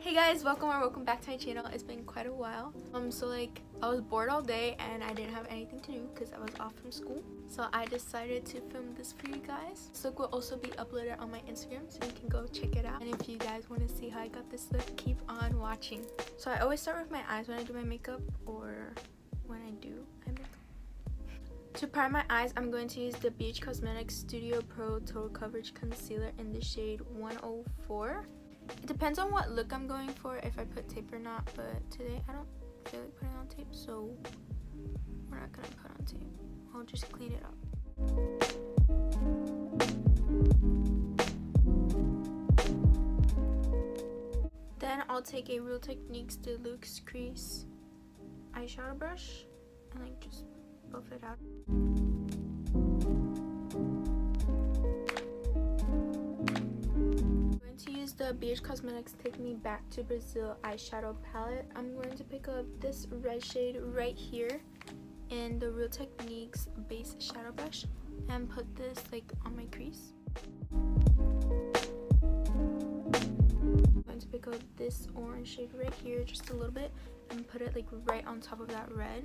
Hey guys, welcome back to my channel. It's been quite a while. So I was bored all day and I didn't have anything to do because I was off from school. So I decided to film this for you guys. This look will also be uploaded on my Instagram, so you can go check it out. And if you guys want to see how I got this look, keep on watching. So I always start with my eyes when I do my makeup, or when I do eye makeup. To prime my eyes, I'm going to use the BH Cosmetics Studio Pro Total Coverage Concealer in the shade 104. It depends on what look I'm going for, if I put tape or not, but today I don't feel like putting on tape, so we're not gonna put on tape. I'll just clean it up. Then I'll take a Real Techniques Deluxe Crease eyeshadow brush and just buff it out. The BH Cosmetics Take Me Back to Brazil eyeshadow palette. I'm going to pick up this red shade right here in the Real Techniques base shadow brush and put this on my crease. I'm going to pick up this orange shade right here just a little bit and put it right on top of that red.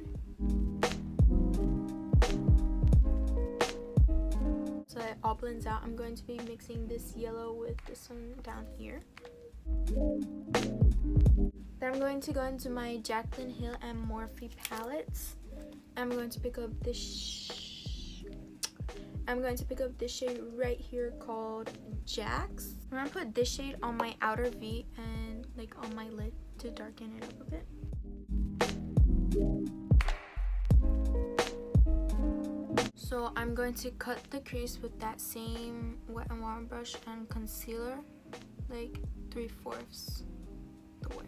So that it all blends out. I'm going to be mixing this yellow with this one down here. Then I'm going to go into my Jaclyn Hill and Morphe palettes. I'm going to pick up this shade right here called Jax. I'm going to put this shade on my outer V and on my lid to darken it up a bit. So I'm going to cut the crease with that same Wet n Wild brush and concealer 3/4 the way.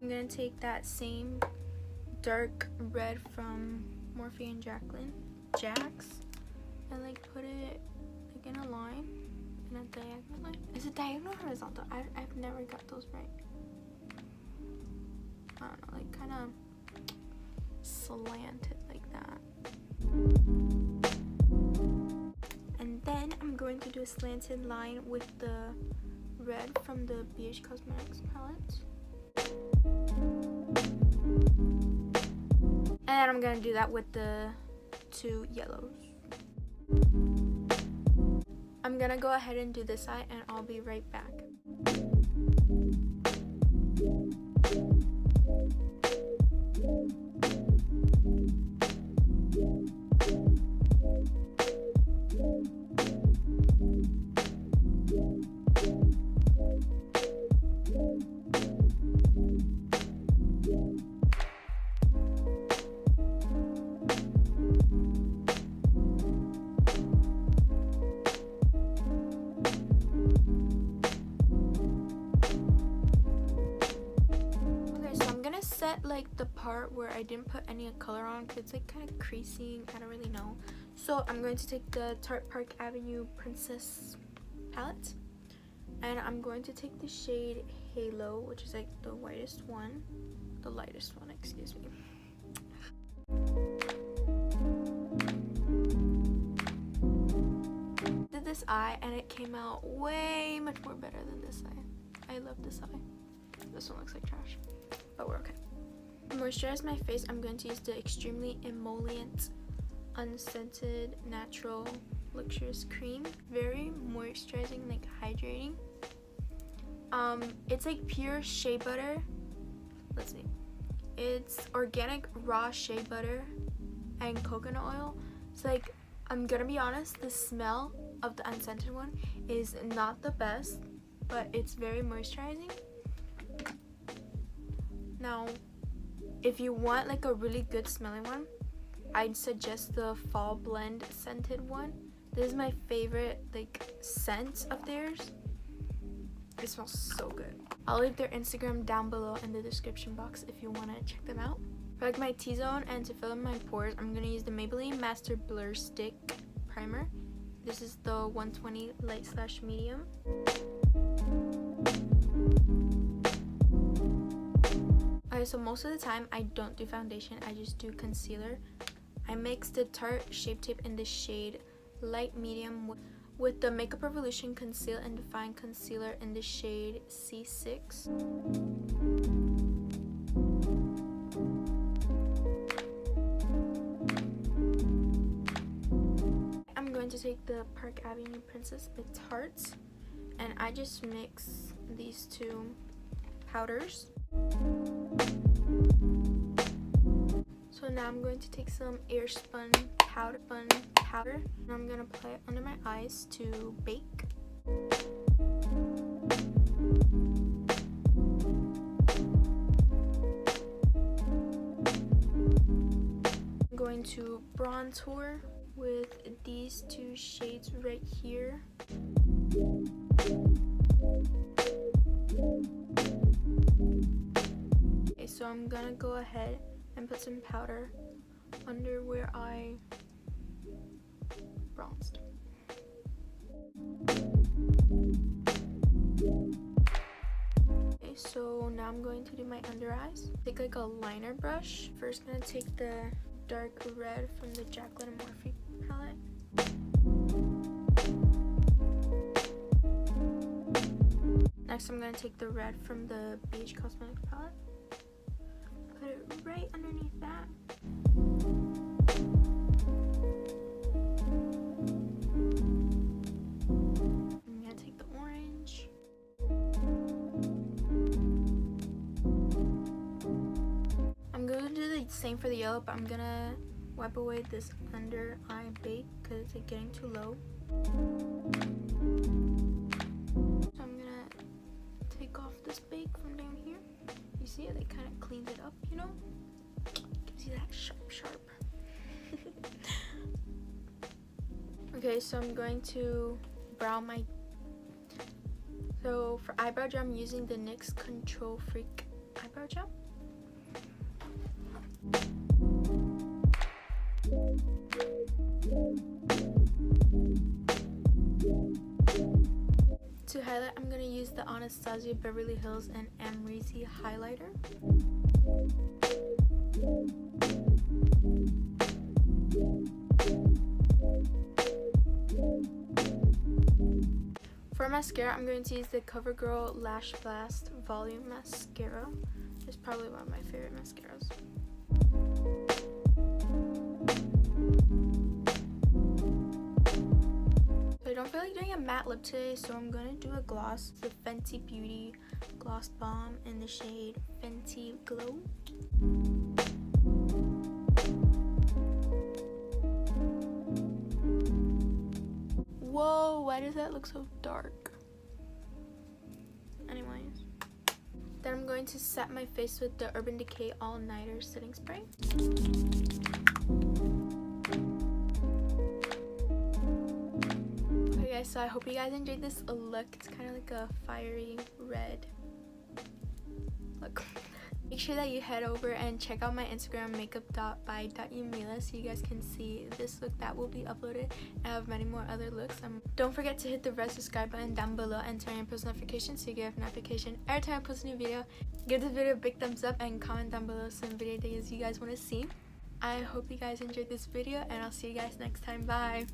I'm going to take that same dark red from Morphe and Jaclyn Jax and put it in a line, in a diagonal line. Is it diagonal or horizontal? I've never got those right. I don't know, kind of slanted like that. And then I'm going to do a slanted line with the red from the BH Cosmetics palette. And then I'm gonna do that with the two yellows. I'm gonna go ahead and do this side and I'll be right back. Set the part where I didn't put any color on because it's kind of creasing. I don't really know. So I'm going to take the Tarte Park Avenue Princess palette and I'm going to take the shade Halo, which is the lightest one, excuse me. Did this eye and it came out way much more better than this eye. I love this eye. This one looks like trash, but we're okay. To moisturize my face, I'm going to use the Extremely Emollient Unscented Natural Luxurious Cream. Very moisturizing, hydrating. It's pure shea butter. Let's see. It's organic raw shea butter and coconut oil. So I'm gonna be honest, the smell of the unscented one is not the best, but it's very moisturizing. Now, if you want a really good smelling one, I'd suggest the Fall Blend scented one. This is my favorite scent of theirs. It smells so good. I'll leave their Instagram down below in the description box if you want to check them out. For my T-zone and to fill in my pores, I'm going to use the Maybelline Master Blur Stick Primer. This is the 120 Light/Medium. so most of the time I don't do foundation, I just do concealer. I mix the Tarte Shape Tape in the shade Light Medium with the Makeup Revolution Conceal and Define Concealer in the shade C6. I'm going to take the Park Avenue Princess by Tarte, and I just mix these two powders. So now I'm going to take some Airspun powder, and I'm going to apply it under my eyes to bake. I'm going to bronzer with these two shades right here. Okay, so I'm gonna go ahead and put some powder under where I bronzed. Okay, so now I'm going to do my under eyes. Take like a liner brush. First, I'm gonna take the dark red from the Jaclyn Morphe palette. Next, I'm gonna take the red from the Beige Cosmetics palette. Put it right underneath that. I'm gonna take the orange. I'm gonna do the same for the yellow, but I'm gonna wipe away this under eye bake because it's like getting too low. So I'm gonna take off this bake from down here. You see it? It kind of cleans it up, you know? Gives you that sharp. Okay, so I'm going to brow my... So for eyebrow gel, I'm using the NYX Control Freak eyebrow gel. To highlight, I'm going to use the Anastasia Beverly Hills and Amrezy highlighter. For mascara, I'm going to use the CoverGirl Lash Blast Volume Mascara. It's probably one of my favorite mascaras. I don't feel like doing a matte lip today, so I'm gonna do a gloss. The Fenty Beauty Gloss Bomb in the shade Fenty Glow. Whoa, why does that look so dark? Anyways, then I'm going to set my face with the Urban Decay All Nighter Setting Spray. So I hope you guys enjoyed this look. It's kind of like a fiery red look. Make sure that you head over and check out my Instagram makeup.by.yamila so you guys can see this look that will be uploaded. I have many more other looks. Don't forget to hit the red subscribe button down below and turn on post notifications so you get a notification every time I post a new video. Give this video a big thumbs up and comment down below some video ideas you guys want to see. I hope you guys enjoyed this video, and I'll see you guys next time. Bye!